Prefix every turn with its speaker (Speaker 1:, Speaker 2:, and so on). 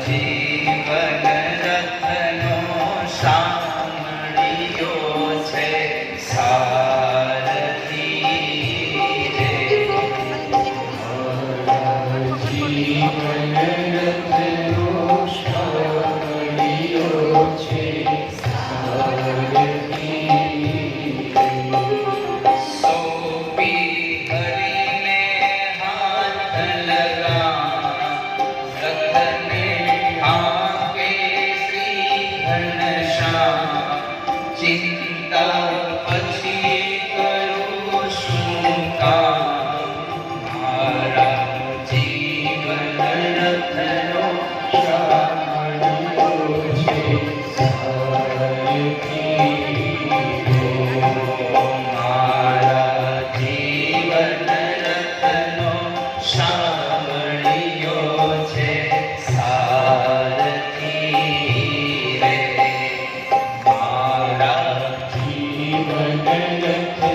Speaker 1: જીવન રથનો સામળિયો છે સારથી રે.
Speaker 2: જીવન રથનો સામળિયો છે સારથી રે.
Speaker 1: સોંપી હરીને હાથ લગા રથને હાંકે શ્રી ઘનશ્યામ. ચિંતા પછી કરું શું કામ મારા જીવન રથનો
Speaker 2: સામળિયો છે સારથી રે.
Speaker 1: મારા જીવન રથનો સામળિયો છે સારથી રે. મારા
Speaker 2: જીવન રથનો